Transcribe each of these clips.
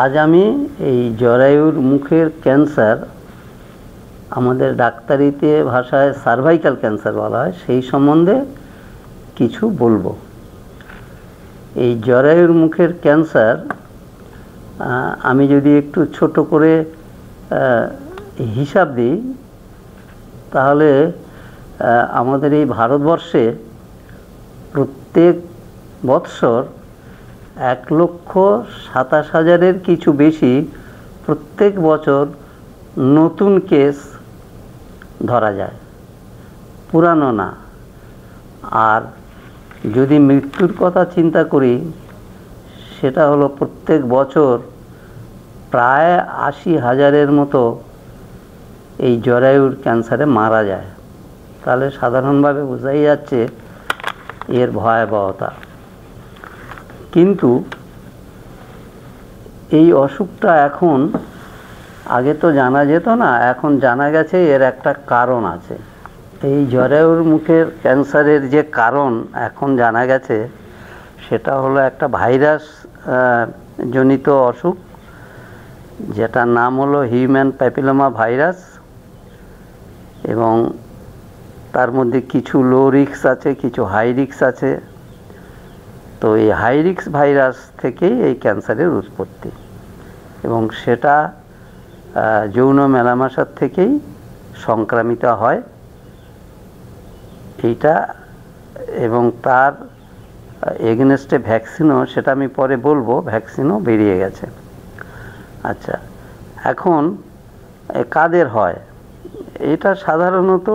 আজ আমি এই জরায়ুর মুখের ক্যান্সার, আমাদের ডাক্তারিতে ভাষায় সার্ভাইকাল ক্যান্সার বলা হয়, সেই সম্বন্ধে কিছু বলবো। এই জরায়ুর মুখের ক্যান্সার আমি যদি একটু ছোট করে হিসাব দিই, তাহলে আমাদের এই ভারতবর্ষে প্রত্যেক বৎসর 1,27,000-এর কিছু বেশি প্রত্যেক বছর নতুন কেস ধরা যায়, পুরানো না। আর যদি মৃত্যুর কথা চিন্তা করি, সেটা হলো প্রত্যেক বছর প্রায় 80,000-এর মতো এই জরায়ুর ক্যান্সারে মারা যায়। তাহলে সাধারণভাবে বোঝাই যাচ্ছে এর ভয়াবহতা। কিন্তু এই অসুখটা এখন, আগে তো জানা যেত না, এখন জানা গেছে এর একটা কারণ আছে। এই জরায়ুর মুখের ক্যান্সারের যে কারণ এখন জানা গেছে, সেটা হলো একটা ভাইরাস জনিত অসুখ, যেটার নাম হলো হিউম্যান প্যাপিলোমা ভাইরাস। এবং তার মধ্যে কিছু লো রিস্ক আছে, কিছু হাই রিস্ক আছে। তো এই হাই রিস্ক ভাইরাস থেকেই এই ক্যান্সারের উৎপত্তি, এবং সেটা যৌন মেলামেশার থেকেই সংক্রামিত হয় এইটা। এবং তার এগেনস্টে ভ্যাকসিনও, সেটা আমি পরে বলবো, ভ্যাকসিনও বেরিয়ে গেছে। আচ্ছা, এখন কাদের হয় এটা? সাধারণত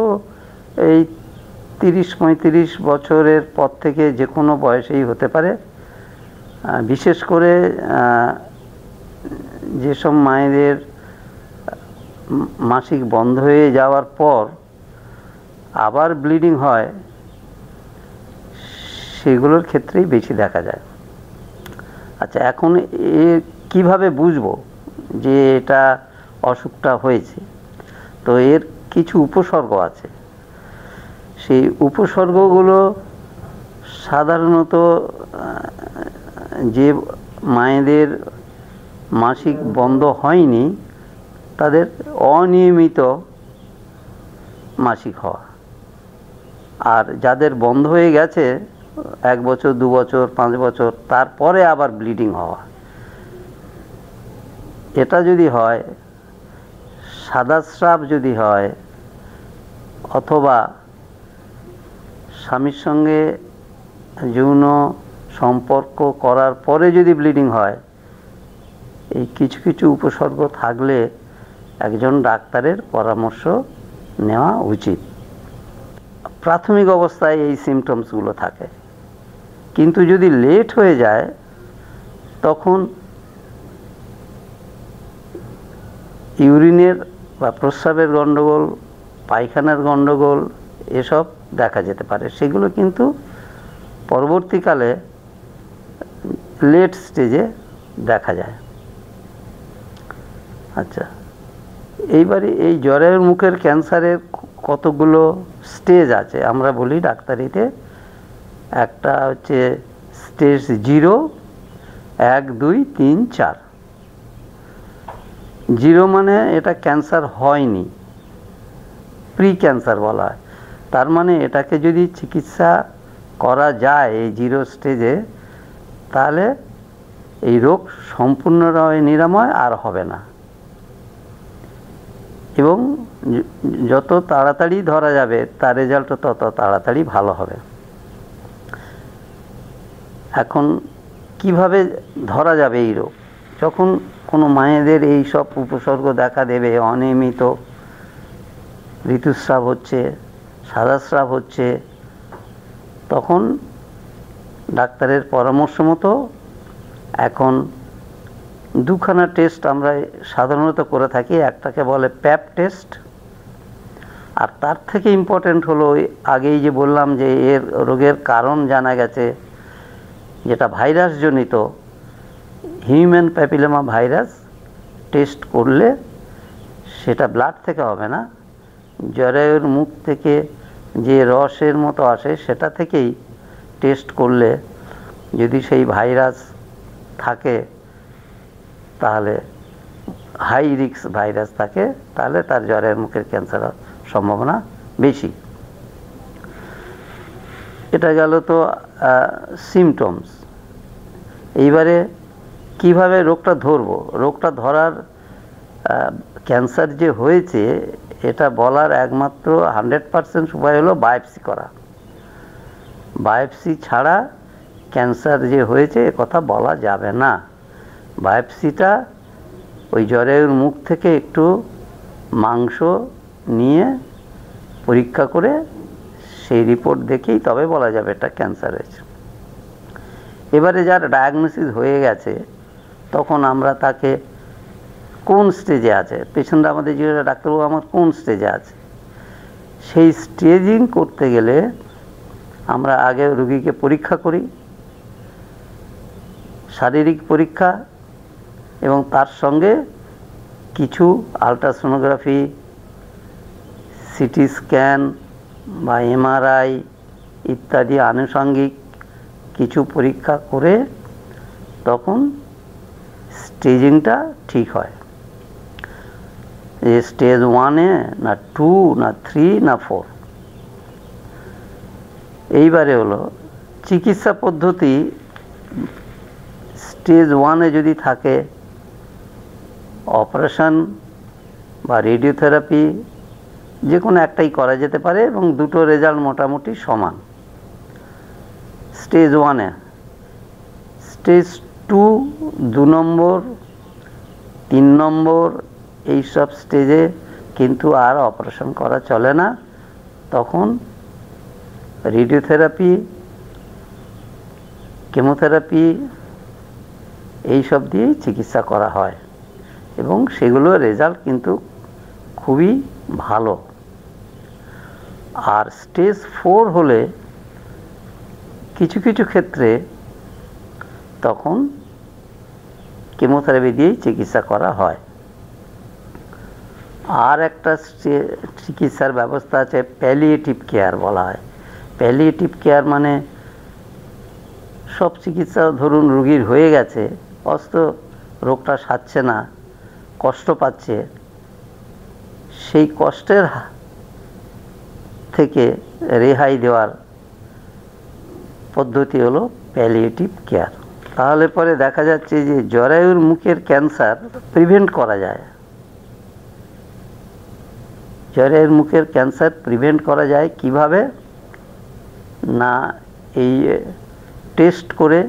এই 30-35 বছরের পর থেকে যে কোনো বয়সেই হতে পারে। বিশেষ করে যেসব মায়েদের মাসিক বন্ধ হয়ে যাওয়ার পর আবার ব্লিডিং হয়, সেগুলোর ক্ষেত্রেই বেশি দেখা যায়। আচ্ছা, এখন কিভাবে বুঝবো যে এটা অসুখটা হয়েছে? তো এর কিছু উপসর্গ আছে। সেই উপসর্গগুলো সাধারণত যে মায়েদের মাসিক বন্ধ হয়নি, তাদের অনিয়মিত মাসিক হওয়া, আর যাদের বন্ধ হয়ে গেছে 1 বছর, 2 বছর, 5 বছর, তারপরে আবার ব্লিডিং হওয়া। এটা যদি হয়, সাদা স্রাব যদি হয়, অথবা স্বামীর সঙ্গে যৌন সম্পর্ক করার পরে যদি ব্লিডিং হয়, এই কিছু কিছু উপসর্গ থাকলে একজন ডাক্তারের পরামর্শ নেওয়া উচিত। প্রাথমিক অবস্থায় এই সিমটমসগুলো থাকে, কিন্তু যদি লেট হয়ে যায়, তখন ইউরিনের বা প্রস্রাবের গণ্ডগোল, পায়খানার গণ্ডগোল এসব দেখা যেতে পারে। সেগুলো কিন্তু পরবর্তীকালে লেট স্টেজে দেখা যায়। আচ্ছা, এইবারে এই জরায়ুর মুখের ক্যান্সারের কতগুলো স্টেজ আছে আমরা বলি ডাক্তারিতে। একটা হচ্ছে স্টেজ 0, 1, 2, 3, 4। 0 মানে এটা ক্যান্সার হয়নি, প্রি ক্যান্সার বলা হয়। তার মানে এটাকে যদি চিকিৎসা করা যায় এই 0 স্টেজে, তাহলে এই রোগ সম্পূর্ণভাবে নিরাময় আর হবে না, এবং যত তাড়াতাড়ি ধরা যাবে তার রেজাল্টও তত তাড়াতাড়ি ভালো হবে। এখন কিভাবে ধরা যাবে এই রোগ? যখন কোনো মায়েদের এই সব উপসর্গ দেখা দেবে, অনিয়মিত ঋতুস্রাব হচ্ছে, সাদা স্রাব হচ্ছে, তখন ডাক্তারের পরামর্শ মতো এখন 2খানা টেস্ট আমরা সাধারণত করে থাকি। একটাকে বলে প্যাপ টেস্ট, আর তার থেকে ইম্পর্টেন্ট হলো আগেই যে বললাম যে এর রোগের কারণ জানা গেছে, যেটা ভাইরাস জনিত, হিউম্যান প্যাপিলোমা ভাইরাস টেস্ট করলে, সেটা ব্লাড থেকে হবে না, জরায়ুর মুখ থেকে যে রসের মতো আসে সেটা থেকেই টেস্ট করলে যদি সেই ভাইরাস থাকে, তাহলে হাই রিস্ক ভাইরাস থাকে, তাহলে তার জ্বরের মুখের ক্যান্সার হওয়ার সম্ভাবনা বেশি। এটা গেল তো সিমটমস। এইবারে কিভাবে রোগটা ধরবো? রোগটা ধরার, ক্যান্সার যে হয়েছে এটা বলার একমাত্র 100% উপায় হলো বায়োপসি করা। বায়োপসি ছাড়া ক্যান্সার যে হয়েছে এ কথা বলা যাবে না। বায়োপসিটা ওই জ্বরের মুখ থেকে একটু মাংস নিয়ে পরীক্ষা করে সেই রিপোর্ট দেখেই তবে বলা যাবে এটা ক্যান্সার হয়েছে। এবারে যার ডায়াগনোসিস হয়ে গেছে তখন আমরা তাকে কোন স্টেজে আছে, পেশেন্ট আমাদের জিজ্ঞাসা, ডাক্তারবাবু আমার কোন স্টেজে আছে, সেই স্টেজিং করতে গেলে আমরা আগে রোগীকে পরীক্ষা করি, শারীরিক পরীক্ষা, এবং তার সঙ্গে কিছু আলট্রাসোনোগ্রাফি, সিটি স্ক্যান বা এমআরআই ইত্যাদি আনুষঙ্গিক কিছু পরীক্ষা করে তখন স্টেজিংটা ঠিক হয়, যে স্টেজ 1-এ না 2 না 3 না 4। এইবারে হলো চিকিৎসা পদ্ধতি। স্টেজ 1-এ যদি থাকে অপারেশন বা রেডিওথেরাপি যে কোনো একটাই করা যেতে পারে এবং দুটো রেজাল্ট মোটামুটি সমান স্টেজ 1-এ। স্টেজ 2, 2 নম্বর, 3 নম্বর এইসব স্টেজে কিন্তু আর অপারেশন করা চলে না, তখন রেডিওথেরাপি, কেমোথেরাপি এইসব দিয়েই চিকিৎসা করা হয় এবং সেগুলোর রেজাল্ট কিন্তু খুবই ভালো। আর স্টেজ 4 হলে কিছু কিছু ক্ষেত্রে তখন কেমোথেরাপি দিয়েই চিকিৎসা করা হয়। আর একটা চিকিৎসার ব্যবস্থা আছে, প্যালিয়েটিভ কেয়ার বলা হয়। প্যালিয়েটিভ কেয়ার মানে সব চিকিৎসা ধরুন রোগীর হয়ে গেছে, অস্ত রোগটা সারছে না, কষ্ট পাচ্ছে, সেই কষ্টের থেকে রেহাই দেওয়ার পদ্ধতি হলো প্যালিয়েটিভ কেয়ার। তাহলে পরে দেখা যাচ্ছে যে জরায়ুর মুখের ক্যান্সার প্রিভেন্ট করা যায়। জরায়ুর মুখের ক্যান্সার প্রিভেন্ট করা যায় কিভাবে না, এই টেস্ট করে,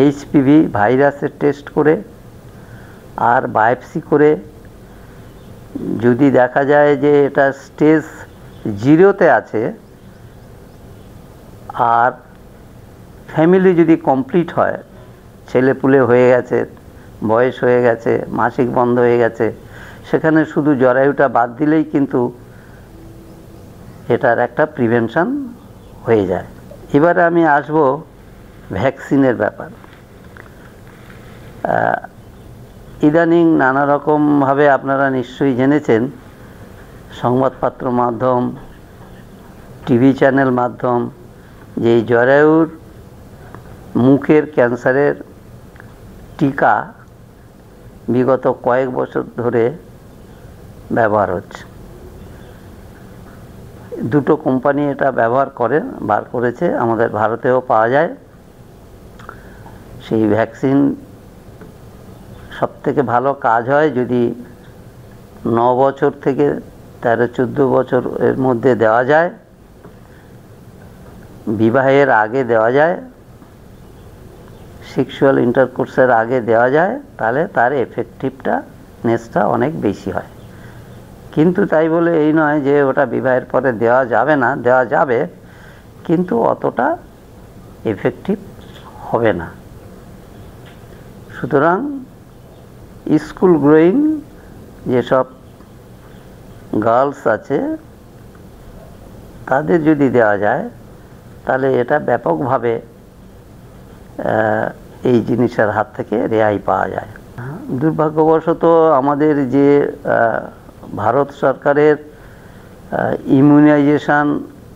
এইচপিভি ভাইরাসের টেস্ট করে আর বায়োপসি করে যদি দেখা যায় যে এটা স্টেজ 0-তে আছে আর ফ্যামিলি যদি কমপ্লিট হয়, ছেলেপুলে হয়ে গেছে, বয়স হয়ে গেছে, মাসিক বন্ধ হয়ে গেছে, সেখানে শুধু জরায়ুটা বাদ দিলেই কিন্তু এটার একটা প্রিভেনশন হয়ে যায়। এবারে আমি আসব ভ্যাকসিনের ব্যাপার। ইদানিং নানা রকমভাবে আপনারা নিশ্চয়ই জেনেছেন, সংবাদপত্র মাধ্যম, টিভি চ্যানেল মাধ্যম, যে এই জরায়ুর মুখের ক্যান্সারের টিকা বিগত কয়েক বছর ধরে ব্যবহার হচ্ছে। দুটো কোম্পানি এটা ব্যবহার বার করেছে, আমাদের ভারতেও পাওয়া যায়। সেই ভ্যাকসিন সবথেকে ভালো কাজ হয় যদি 9 বছর থেকে 13-14 বছরের মধ্যে দেওয়া যায়, বিবাহের আগে দেওয়া যায়, সেক্সুয়াল ইন্টারকোর্সের আগে দেওয়া যায়, তাহলে তার এফেক্টিভনেসটা অনেক বেশি হয়। কিন্তু তাই বলে এই নয় যে ওটা বিবাহের পরে দেওয়া যাবে না, দেওয়া যাবে, কিন্তু অতটা এফেক্টিভ হবে না। সুতরাং স্কুল গ্রোয়িং যেসব গার্লস আছে তাদের যদি দেওয়া যায় তাহলে এটা ব্যাপকভাবে এই জিনিসের হাত থেকে রেহাই পাওয়া যায়। দুর্ভাগ্যবশত আমাদের যে ভারত সরকারের ইমিউনাইজেশন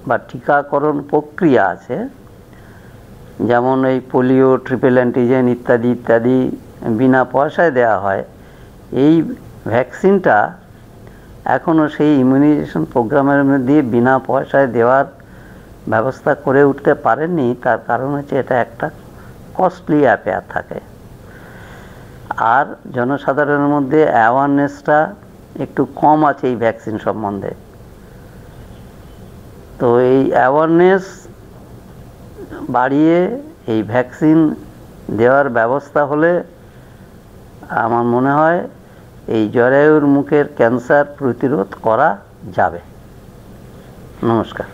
বা টিকাকরণ প্রক্রিয়া আছে, যেমন এই পোলিও, ট্রিপল অ্যান্টিজেন ইত্যাদি ইত্যাদি বিনা পয়সায় দেওয়া হয়, এই ভ্যাকসিনটা এখনও সেই ইমিউনাইজেশন প্রোগ্রামের মধ্যে বিনা পয়সায় দেওয়ার ব্যবস্থা করে উঠতে পারেননি। তার কারণ হচ্ছে এটা একটা কস্টলি অ্যাফেয়ার থাকে, আর জনসাধারণের মধ্যে অ্যাওয়ারনেসটা একটু কম আছে এই ভ্যাকসিন সম্বন্ধে। তো এই অ্যাওয়ারনেস বাড়িয়ে এই ভ্যাকসিন দেওয়ার ব্যবস্থা হলে আমার মনে হয় এই জরায়ুর মুখের ক্যান্সার প্রতিরোধ করা যাবে। নমস্কার।